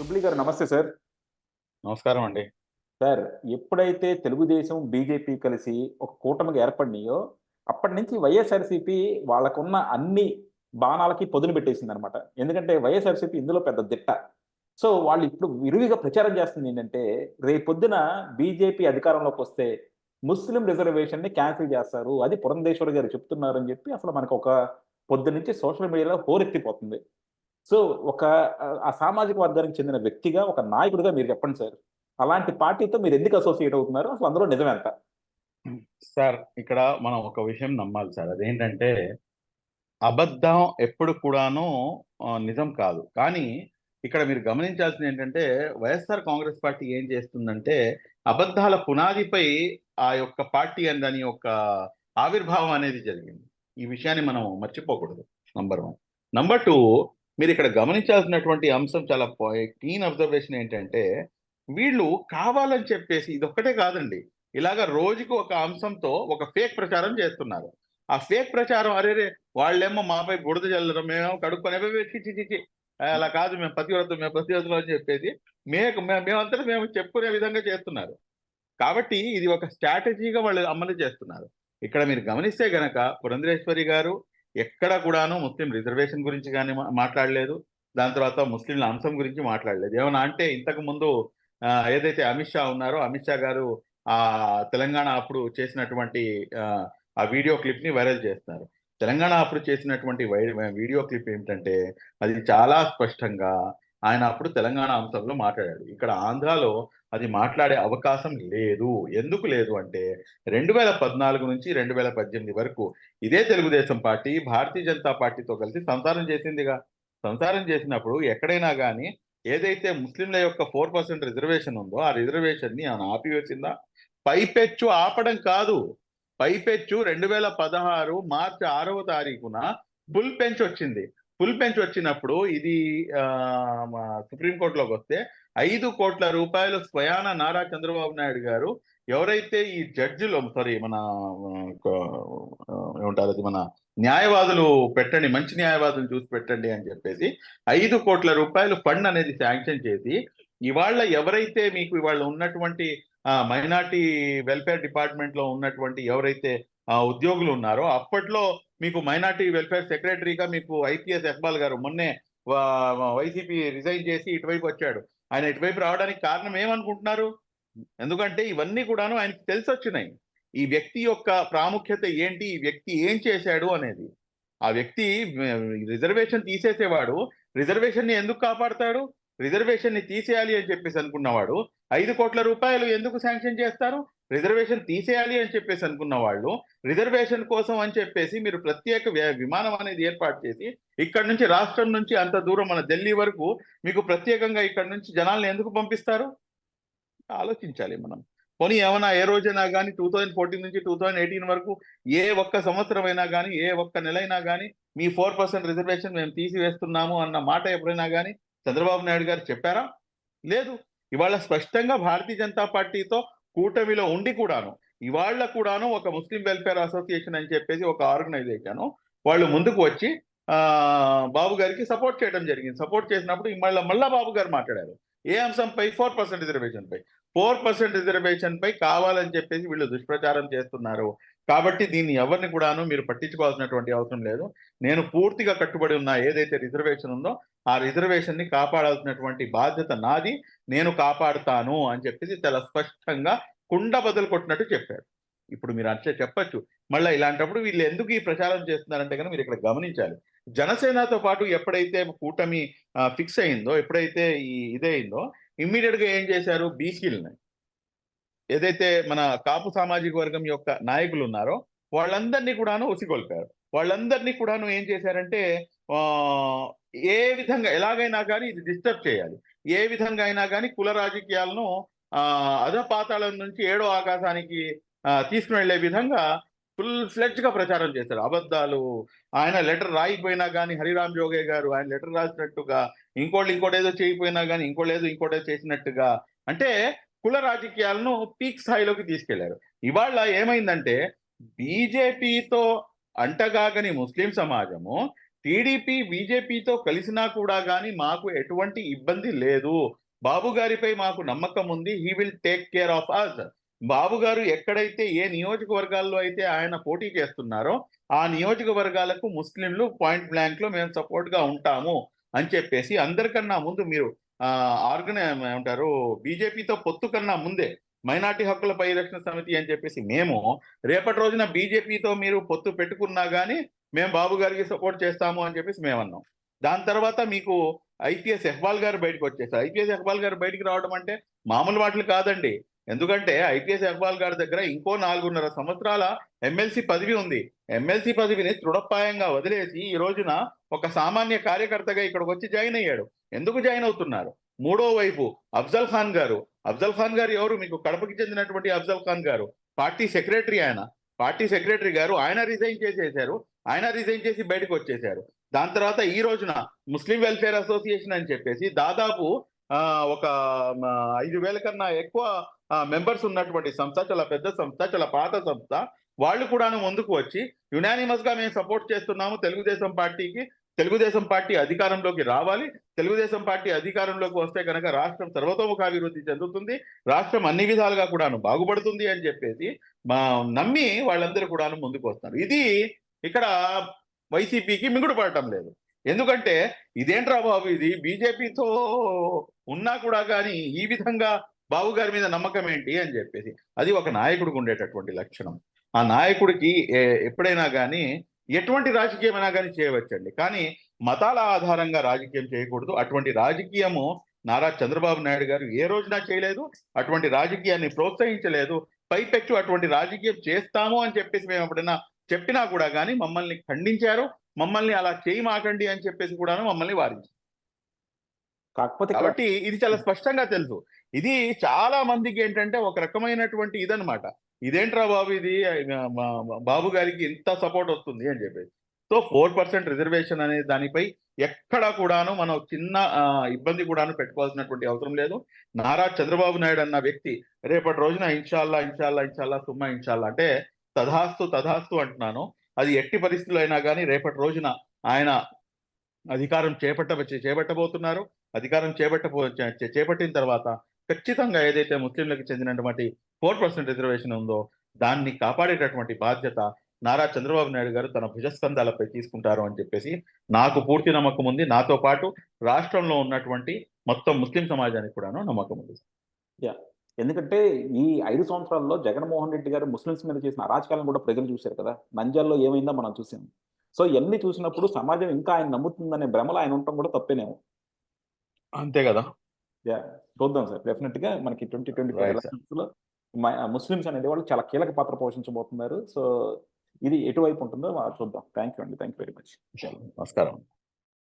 సుబ్లీ గారు నమస్తే సార్. నమస్కారం అండి. సార్, ఎప్పుడైతే తెలుగుదేశం, బీజేపీ కలిసి ఒక కూటమిగా ఏర్పడినాయో, అప్పటినుంచి వైఎస్ఆర్‌సీపీ వాళ్ళకున్న అన్ని బాణాలకి పదును పెట్టేసిందనమాట. ఎందుకంటే వైఎస్ఆర్‌సీపీ ఇందులో పెద్ద దిట్ట. సో, వాళ్ళు ఇప్పుడు విరివిగా ప్రచారం చేస్తుందేంటంటే, రేపొద్దున బీజేపీ అధికారంలోకొస్తే ముస్లిం రిజర్వేషన్‌ని క్యాన్సెల్ చేస్తారు. అది పురంధేశ్వరి గారు చెప్తున్నారని చెప్పి అసలు మనకొక పొద్దున్నుంచి సోషల్ మీడియాలో హోరెత్తిపోతుంది. సో, ఒక ఆ సామాజిక వర్గానికి చెందిన వ్యక్తిగా, ఒక నాయకుడిగా మీరు చెప్పండి సార్. అలాంటి పార్టీతో మీరెందుకు అసోసియేట్ అవుతున్నారు? అసలు అందులో నిజమెంత? సార్ ఇక్కడ మనం ఒక విషయం నమ్మాలి సార్. అదేంటంటే అబద్ధం ఎప్పుడు కూడాను నిజం కాదు. కానీ ఇక్కడ మీరు గమనించాల్సిందేంటంటే వైఎస్ఆర్ కాంగ్రెస్ పార్టీ ఏం చేస్తుందంటే అబద్ధాల పునాదిపై ఆ యొక్క పార్టీ అని దాని యొక్క ఆవిర్భావం అనేది జరిగింది. ఈ విషయాన్ని మనం మర్చిపోకూడదు. నంబర్ 1. నంబర్ 2, మీరిక్కడ గమనించాల్సినటువంటి అంశం చాలా కీన్ అబ్జర్వేషన్ ఏంటంటే, వీళ్ళు కావాలని చెప్పేసి ఇదొక్కటే కాదండి. ఇలాగ రోజుకు ఒక అంశంతో ఒక ఫేక్ ప్రచారం చేస్తున్నారు. ఆ ఫేక్ ప్రచారం అరెరే! వాళ్ళేమో మాపై బురద జల్లడం, మేమేమో కడుక్కొని అబ్బే! ఛీ! ఛీ! ఛీ! ఛీ! అలా కాదు మేము పతివ్రతలం అని చెప్పేసి మేమంతట మేము చెప్పుకునే విధంగా చేస్తున్నారు. కాబట్టి ఇది ఒక స్ట్రాటజీగా వాళ్ళు అమలు చేస్తున్నారు. ఇక్కడ మీరు గమనిస్తే గనక పురంధరేశ్వరి గారు ఎక్కడ కూడాను ముస్లిం రిజర్వేషన్ గురించి గాని మాట్లాడలేదు. దాని తర్వాత ముస్లింల అంశం గురించి మాట్లాడలేదు. ఏమన్నా అంటే ఇంతకు ముందు ఏదైతే అమిత్ షా ఉన్నారో, అమిత్ షా గారు తెలంగాణ అప్పుడు చేసినటువంటి ఆ వీడియో క్లిప్‌ని వైరల్ చేస్తున్నారు. తెలంగాణ అప్పుడు చేసినటువంటి వీడియో క్లిప్ ఏమిటంటే, అది చాలా స్పష్టంగా ఆయన అప్పుడు తెలంగాణ అంశంలో మాట్లాడాడు. ఇక్కడ ఆంధ్రాలో అది మాట్లాడే అవకాశం లేదు. ఎందుకు లేదు అంటే 2014 నుంచి 2018 వరకు ఇదే తెలుగుదేశం పార్టీ, భారతీయ జనతా పార్టీతో కలిసి సంసారం చేసిందిగా. సంసారం చేసినప్పుడు ఎక్కడైనా గాని ఏదైతే ముస్లింల యొక్క 4% రిజర్వేషన్ ఉందో, ఆ రిజర్వేషన్‌ని ఏమైనా ఆపివేసిందా? పైపెచ్చు ఆపడం కాదు. పైపెచ్చు 2016 మార్చి 6వ తారీఖున ఫుల్ బెంచ్ వచ్చింది. ఫుల్ బెంచ్ వచ్చినప్పుడు ఇది మా సుప్రీం కోర్ట్‌లోకొస్తే రూ. 5,00,00,000 స్వయాన నారా చంద్రబాబు నాయుడు గారు ఎవరైతే ఈ జడ్జిలు సారీ మన ఏమంటారు అది మన న్యాయవాదులు పెట్టండి, మంచి న్యాయవాదులు చూసి పెట్టండి అని చెప్పేసి రూ. 5,00,00,000 ఫండ్ అనేది శాంక్షన్ చేసి, ఇవాళ ఎవరైతే మీకు ఇవాళ ఉన్నటువంటి మైనార్టీ వెల్ఫేర్ డిపార్ట్మెంట్ లో ఉన్నటువంటి ఎవరైతే ఉద్యోగులు ఉన్నారో అప్పట్లో మీకు మైనార్టీ వెల్ఫేర్ సెక్రటరీగా మీకు ఐపీఎస్ ఇక్బాల్ గారు మొన్నే వైసీపీ రిజైన్ చేసి ఇటువైపు వచ్చాడు. ఆయన ఇటువైపు రావడానికి కారణం ఏమనుకుంటున్నారు? ఎందుకంటే ఇవన్నీ కూడాను ఆయనకి తెలిసొచ్చినాయి. ఈ వ్యక్తి యొక్క ప్రాముఖ్యత ఏంటి? ఈ వ్యక్తి ఏం చేశాడు అనేది. ఆ వ్యక్తి రిజర్వేషన్ తీసేసేవాడు రిజర్వేషన్‌ని ఎందుకు కాపాడతాడు? రిజర్వేషన్‌ని తీసేయాలి అని చెప్పేసి అనుకున్నవాడు రూ. 5,00,00,000 ఎందుకు శాంక్షన్ చేస్తారు? రిజర్వేషన్ తీసేయాలి అని చెప్పేసి అనుకున్న వాళ్ళు రిజర్వేషన్ కోసం అని చెప్పేసి మీరు ప్రత్యేక విమానం అనేది ఏర్పాటు చేసి ఇక్కడి నుంచి రాష్ట్రం నుంచి అంత దూరం మన ఢిల్లీ వరకు మీకు ప్రత్యేకంగా ఇక్కడి నుంచి జనాల్ని ఎందుకు పంపిస్తారు? ఆలోచించాలి మనం. పోనీ ఏమన్నా ఏ రోజైనా గాని 2014 నుంచి 2018 వరకు ఏ ఒక్క సంవత్సరమైనా గాని, ఏ ఒక్క నెలైనా గాని మీ 4% రిజర్వేషన్ మేము తీసివేస్తున్నాము అన్న మాట ఎప్పుడైనా గాని చంద్రబాబు నాయుడు గారు చెప్పారా? లేదు. ఇవాళ స్పష్టంగా భారతీయ జనతా పార్టీతో కూటమిలో ఉండి కూడాను, ఇవాళ కూడాను ఒక ముస్లిం వెల్ఫేర్ అసోసియేషన్ అని చెప్పేసి ఒక ఆర్గనైజేషన్ వాళ్ళు ముందుకు వచ్చి బాబు గారికి సపోర్ట్ చేయడం జరిగింది. సపోర్ట్ చేసినప్పుడు మళ్ళా బాబు గారు మాట్లాడారు. ఏ అంశంపై? 4% రిజర్వేషన్‌పై. 4% రిజర్వేషన్‌పై కావాలని చెప్పేసి వీళ్ళు దుష్ప్రచారం చేస్తున్నారు. కాబట్టి దీన్ని ఎవరిని కూడాను మీరు పట్టించుకోవాల్సినటువంటి అవసరం లేదు. నేను పూర్తిగా కట్టుబడి ఉన్న ఏదైతే రిజర్వేషన్ ఉందో, ఆ రిజర్వేషన్‌ని కాపాడాల్సినటువంటి బాధ్యత నాది. నేను కాపాడుతాను అని చెప్పేసి చాలా స్పష్టంగా కుండ బద్దలు కొట్టినట్టు చెప్పారు. ఇప్పుడు మీరు అట్లే చెప్పొచ్చు. మళ్ళా ఇలాంటప్పుడు వీళ్ళు ఎందుకు ఈ ప్రచారం చేస్తున్నారంటే గనుక మీరు ఇక్కడ గమనించాలి. జనసేనతో పాటు ఎప్పుడైతే కూటమి ఫిక్స్ అయిందో, ఎప్పుడైతే ఇదయిందో ఇమ్మీడియేట్‌గా ఏం చేశారు? బీసీలని ఏదైతే మన కాపు సామాజిక వర్గం యొక్క నాయకులున్నారో వాళ్ళందరినీ కూడాను ఉసిగొల్పారు. వాళ్ళందరినీ కూడాను ఏం చేశారంటే ఆహ్, ఏ విధంగా ఎలాగైనా గాని ఇది డిస్టర్బ్ చేయాలి. ఏ విధంగా అయినా గాని కుల రాజకీయాలను అధపాతాళం నుంచి ఏడో ఆకాశానికి తీసుకొని వెళ్ళే విధంగా ఫుల్ ఫ్లెడ్జ్‌గా ప్రచారం చేశారు. అబద్ధాలు ఆయన లెటర్ రాయకపోయినా గాని హరిరామ్ జోగే గారు ఆయన లెటర్ రాసినట్టుగా ఇంకోటేదో చేయకపోయినా గాని ఇంకోటేదో చేసినట్టుగా అంటే కుల రాజకీయాలను పీక్ స్థాయిలోకి తీసుకెళ్లారు. ఇవాళ ఏమైందంటే బీజేపీతో అంటగాగని ముస్లిం సమాజము టీడీపీ బీజేపీతో కలిసినా కూడా కానీ మాకు ఎటువంటి ఇబ్బంది లేదు. బాబు గారిపై మాకు నమ్మకం ఉంది. He will take care of us. Babu గారు ఎక్కడైతే ఏ నియోజకవర్గాల్లో అయితే ఆయన పోటీ చేస్తున్నారో ఆ నియోజకవర్గాలకు ముస్లింలు పాయింట్ బ్లాంక్ లో మేము సపోర్ట్ గా ఉంటాము అని చెప్పేసి అందరికన్నా ముందు మీరు ఏమంటారు బీజేపీతో పొత్తు కన్నా ముందే మైనార్టీ హక్కుల పరిరక్షణ సమితి అని చెప్పేసి మేము రేపటి రోజున బీజేపీతో మీరు పొత్తు పెట్టుకున్నా కానీ మేము బాబు గారికి సపోర్ట్ చేస్తాము అని చెప్పేసి మేము అన్నాం. దాని తర్వాత మీకు ఐపీఎస్ ఇక్బాల్ గారు బయటకు వచ్చేసారు. ఐపీఎస్ ఇక్బాల్ గారు బయటికి రావడం అంటే మామూలు మాటలు కాదండి. ఎందుకంటే ఐపీఎస్ ఇక్బాల్ గారి దగ్గర ఇంకో 4.5 సంవత్సరాల ఎమ్మెల్సీ పదవి ఉంది. ఎమ్మెల్సీ పదవిని తృఢప్రాయంగా వదిలేసి ఈ రోజున ఒక సామాన్య కార్యకర్తగా ఇక్కడికి వచ్చి జాయిన్ అయ్యాడు. ఎందుకు జాయిన్ అవుతున్నారు? మూడో వైపు అఫ్జల్ ఖాన్ గారు. అఫ్జల్ ఖాన్ గారు ఎవరు? మీకు కడపకి చెందినటువంటి అఫ్జల్ ఖాన్ గారు పార్టీ సెక్రటరీ. పార్టీ సెక్రటరీ గారు ఆయన రిజైన్ చేసేశారు. ఆయన రిజైన్ చేసి బయటకు వచ్చేశారు. దాని తర్వాత ఈ రోజున ముస్లిం వెల్ఫేర్ అసోసియేషన్ అని చెప్పేసి దాదాపు ఒక 5,000 కన్నా ఎక్కువ మెంబర్స్ ఉన్నటువంటి సంస్థ, చాలా పెద్ద సంస్థ, చాలా పాత సంస్థ. వాళ్ళు కూడా ముందుకు వచ్చి యునానిమస్ గా మేము సపోర్ట్ చేస్తున్నాము తెలుగుదేశం పార్టీకి. తెలుగుదేశం పార్టీ అధికారంలోకి రావాలి. తెలుగుదేశం పార్టీ అధికారంలోకి వస్తే కనుక రాష్ట్రం సర్వతోముఖాభివృద్ధి చెందుతుంది, రాష్ట్రం అన్ని విధాలుగా కూడాను బాగుపడుతుంది అని చెప్పేసి నమ్మి వాళ్ళందరూ కూడాను ముందుకు వస్తారు. ఇది ఇక్కడ వైసీపీకి మిగుడు పడటం లేదు. ఎందుకంటే ఇదేంట్రా బాబు, ఇది బీజేపీతో ఉన్నా కూడా కానీ ఈ విధంగా బాబు గారి మీద నమ్మకం ఏంటి అని చెప్పేసి. అది ఒక నాయకుడికి ఉండేటటువంటి లక్షణం. ఆ నాయకుడికి ఎప్పుడైనా కానీ ఎటువంటి రాజకీయమైనా కానీ చేయవచ్చండి, కానీ మతాల ఆధారంగా రాజకీయం చేయకూడదు. అటువంటి రాజకీయము నారా చంద్రబాబు నాయుడు గారు ఏ రోజున చేయలేదు, అటువంటి రాజకీయాన్ని ప్రోత్సహించలేదు. పైపెచ్చు అటువంటి రాజకీయం చేస్తాము అని చెప్పేసి మేము ఎప్పుడైనా చెప్పినా కూడా కానీ మమ్మల్ని ఖండించారు. మమ్మల్ని అలా చేయమాకండి అని చెప్పేసి కూడాను మమ్మల్ని వారించారు. కాబట్టి ఇది చాలా స్పష్టంగా తెలుసు. ఇది చాలా మందికి ఏంటంటే ఒక రకమైనటువంటి ఇదనమాట, ఇదేంట్రా బాబు ఇది బాబు గారికి ఇంత సపోర్ట్ వస్తుంది అని చెప్పేసి. సో 4% రిజర్వేషన్ అనే దానిపై ఎక్కడా కూడాను మనం చిన్న ఇబ్బంది కూడాను పెట్టుకోవాల్సినటువంటి అవసరం లేదు. నారా చంద్రబాబు నాయుడు అన్న వ్యక్తి రేపటి రోజున ఇన్షాల్లా ఇన్షాల్లా ఇన్షాల్లా సుమ్మా ఇన్షాల్లా అంటే తధాస్తు తధాస్తు అంటున్నాను. అది ఎట్టి పరిస్థితుల్లో అయినా కానీ రేపటి రోజున ఆయన అధికారం చేపట్టబోతున్నారు. అధికారం చేపట్టిన తర్వాత ఖచ్చితంగా ఏదైతే ముస్లింలకు చెందినటువంటి 4% రిజర్వేషన్ ఉందో దాన్ని కాపాడేటటువంటి బాధ్యత నారా చంద్రబాబు నాయుడు గారు తన భుజస్కంధాలపై తీసుకుంటారు అని చెప్పేసి నాకు పూర్తి నమ్మకం ఉంది. నాతో పాటు రాష్ట్రంలో ఉన్నటువంటి మొత్తం ముస్లిం సమాజానికి కూడాను నమ్మకం ఉంది. ఎందుకంటే ఈ 5 సంవత్సరాల్లో జగన్మోహన్ రెడ్డి గారు ముస్లింస్ మీద చేసిన అరాచకాలను కూడా ప్రజలు చూశారు కదా. నంద్యాలలో ఏమైందో మనం చూసాం. సో ఇవన్నీ చూసినప్పుడు సమాజం ఇంకా ఆయన నమ్ముతుందనే భ్రమలో ఆయన ఉండటం కూడా తప్పేనేమో. అంతే కదా. చూద్దాం సార్, డెఫినెట్ గా మనకి 2025 ఎలక్షన్స్ లో ముస్లింస్ అనేది వాళ్ళు చాలా కీలక పాత్ర పోషించబోతున్నారు. సో ఇది ఎటువైపు ఉంటుందో చూద్దాం. థ్యాంక్ యూ అండి, థ్యాంక్ యూ వెరీ మచ్. నమస్కారం.